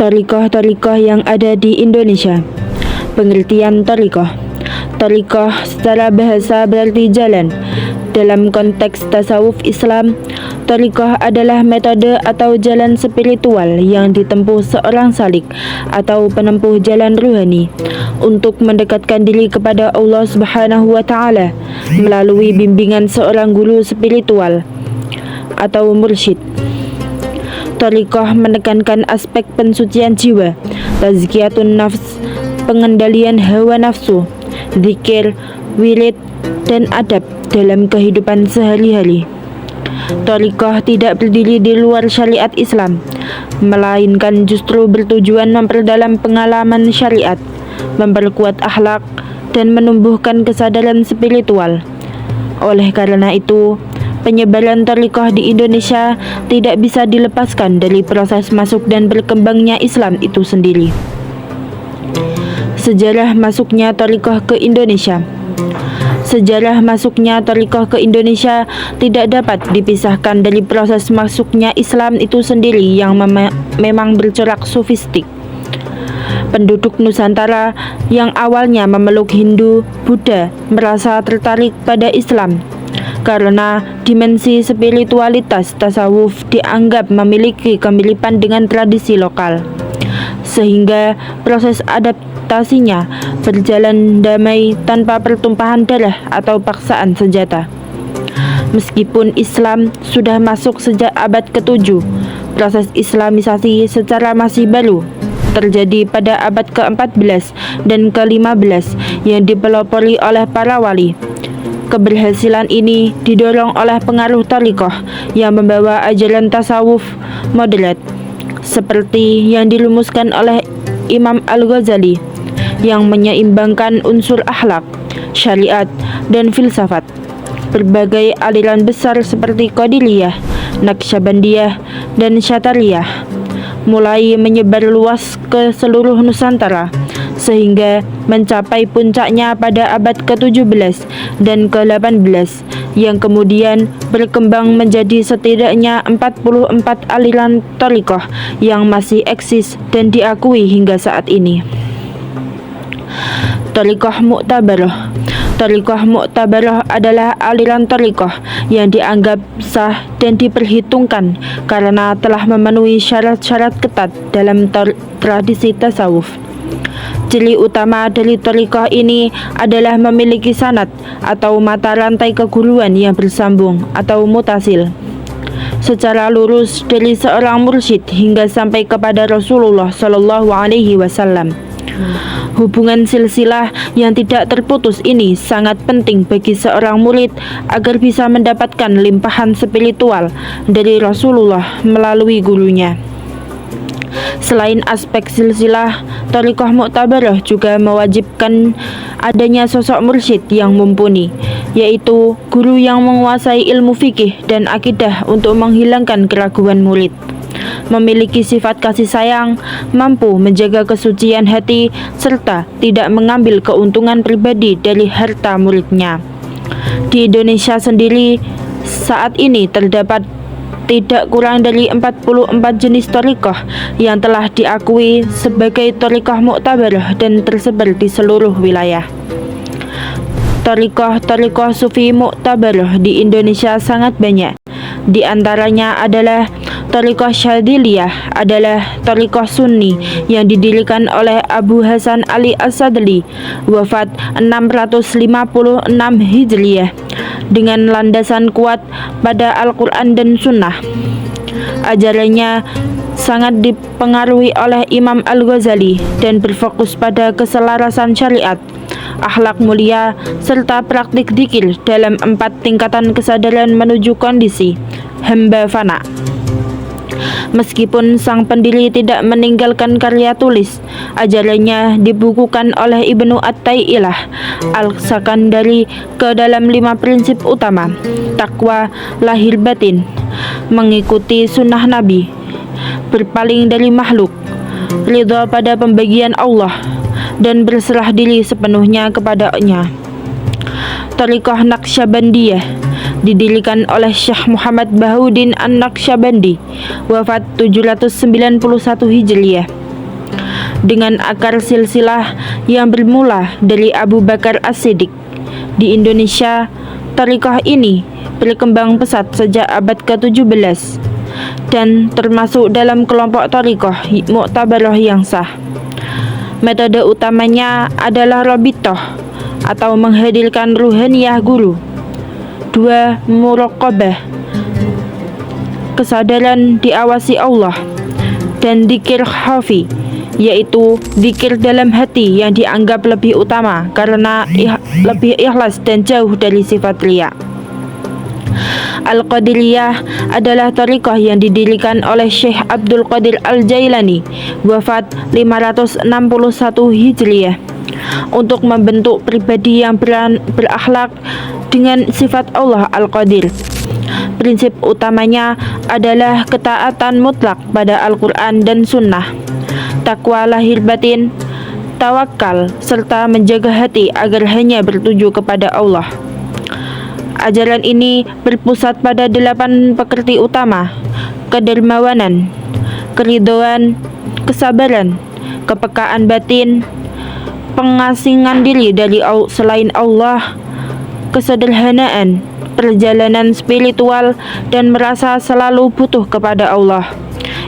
Thariqah-thariqah yang ada di Indonesia. Pengertian thariqah. Thariqah secara bahasa berarti jalan. Dalam konteks tasawuf Islam, thariqah adalah metode atau jalan spiritual yang ditempuh seorang salik atau penempuh jalan ruhani untuk mendekatkan diri kepada Allah Subhanahu wa taala melalui bimbingan seorang guru spiritual atau mursyid. Thariqah menekankan aspek pensucian jiwa, tazkiyatun nafs, pengendalian hawa nafsu, zikir, wirid, dan adab dalam kehidupan sehari-hari. Thariqah tidak berdiri di luar syariat Islam, melainkan justru bertujuan memperdalam pengalaman syariat, memperkuat akhlak, dan menumbuhkan kesadaran spiritual. Oleh karena itu, penyebaran thariqah di Indonesia tidak bisa dilepaskan dari proses masuk dan berkembangnya Islam itu sendiri. Sejarah masuknya thariqah ke Indonesia. Sejarah masuknya thariqah ke Indonesia tidak dapat dipisahkan dari proses masuknya Islam itu sendiri yang memang bercorak sufistik. Penduduk Nusantara yang awalnya memeluk Hindu, Buddha merasa tertarik pada Islam karena dimensi spiritualitas tasawuf dianggap memiliki kemiripan dengan tradisi lokal, sehingga proses adaptasinya berjalan damai tanpa pertumpahan darah atau paksaan senjata. Meskipun Islam sudah masuk sejak abad ke-7, proses Islamisasi secara masih baru terjadi pada abad ke-14 dan ke-15 yang dipelopori oleh para wali. Keberhasilan ini didorong oleh pengaruh thariqah yang membawa ajaran tasawuf moderat, seperti yang dirumuskan oleh Imam Al-Ghazali, yang menyeimbangkan unsur akhlak, syariat, dan filsafat. Berbagai aliran besar seperti Qadiriyah, Naqsyabandiyah, dan Syatariyah mulai menyebar luas ke seluruh Nusantara, sehingga mencapai puncaknya pada abad ke-17 dan ke-18 yang kemudian berkembang menjadi setidaknya 44 aliran thariqah yang masih eksis dan diakui hingga saat ini. Thariqah Mu'tabarah. Thariqah Mu'tabarah adalah aliran thariqah yang dianggap sah dan diperhitungkan karena telah memenuhi syarat-syarat ketat dalam tradisi tasawuf. Ciri utama dari thariqah ini adalah memiliki sanad atau mata rantai keguruan yang bersambung atau mutasil secara lurus dari seorang mursyid hingga sampai kepada Rasulullah Shallallahu Alaihi Wasallam. Hubungan silsilah yang tidak terputus ini sangat penting bagi seorang murid agar bisa mendapatkan limpahan spiritual dari Rasulullah melalui gurunya. Selain aspek silsilah, thariqah Mu'tabarah juga mewajibkan adanya sosok mursyid yang mumpuni, yaitu guru yang menguasai ilmu fikih dan akidah untuk menghilangkan keraguan murid, memiliki sifat kasih sayang, mampu menjaga kesucian hati, serta tidak mengambil keuntungan pribadi dari harta muridnya. Di Indonesia sendiri, saat ini terdapat tidak kurang dari 44 jenis thariqah yang telah diakui sebagai thariqah Mu'tabarah dan tersebar di seluruh wilayah. Thariqah Sufi Mu'tabarah di Indonesia sangat banyak. Di antaranya adalah thariqah Syadiliyah, adalah thariqah Sunni yang didirikan oleh Abu Hasan Ali As-Sadli, wafat 656 Hijriyah, dengan landasan kuat pada Al-Quran dan Sunnah. Ajarannya sangat dipengaruhi oleh Imam Al-Ghazali dan berfokus pada keselarasan syariat, akhlak mulia, serta praktik dzikir dalam 4 tingkatan kesadaran menuju kondisi hamba fana. Meskipun sang pendiri tidak meninggalkan karya tulis, ajarannya dibukukan oleh Ibnu At-Tai'ilah Al-Sakandari ke dalam 5 prinsip utama: takwa lahir batin, mengikuti sunnah Nabi, berpaling dari makhluk, ridha pada pembagian Allah, dan berserah diri sepenuhnya kepadanya. Thariqah Naqsyabandiyah didirikan oleh Syekh Muhammad Bahuddin An-Naqsyabandi, wafat 791 Hijriyah. dengan akar silsilah yang bermula dari Abu Bakar As-Siddiq. Di Indonesia, thariqah ini berkembang pesat sejak abad ke-17 dan termasuk dalam kelompok thariqah Mu'tabarah yang sah. Metode utamanya adalah rabithah atau menghadirkan ruhaniyah guru. 2. Muraqabah, kesadaran diawasi Allah, dan dzikir khafi, yaitu dzikir dalam hati yang dianggap lebih utama karena lebih ikhlas dan jauh dari sifat riya. Al-Qadiriyah adalah thariqah yang didirikan oleh Syekh Abdul Qadir Al-Jailani, wafat 561 Hijriyah, untuk membentuk pribadi yang berakhlak dengan sifat Allah Al-Qadir. Prinsip utamanya adalah ketaatan mutlak pada Al-Quran dan Sunnah, takwa lahir batin, tawakal, serta menjaga hati agar hanya bertuju kepada Allah. Ajaran ini berpusat pada 8 pekerti utama: kedermawanan, keridhoan, kesabaran, kepekaan batin, pengasingan diri dari selain Allah, kesederhanaan, perjalanan spiritual, dan merasa selalu butuh kepada Allah.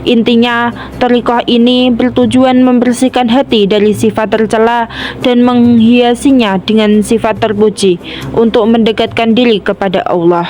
Intinya, thariqah ini bertujuan membersihkan hati dari sifat tercela dan menghiasinya dengan sifat terpuji untuk mendekatkan diri kepada Allah.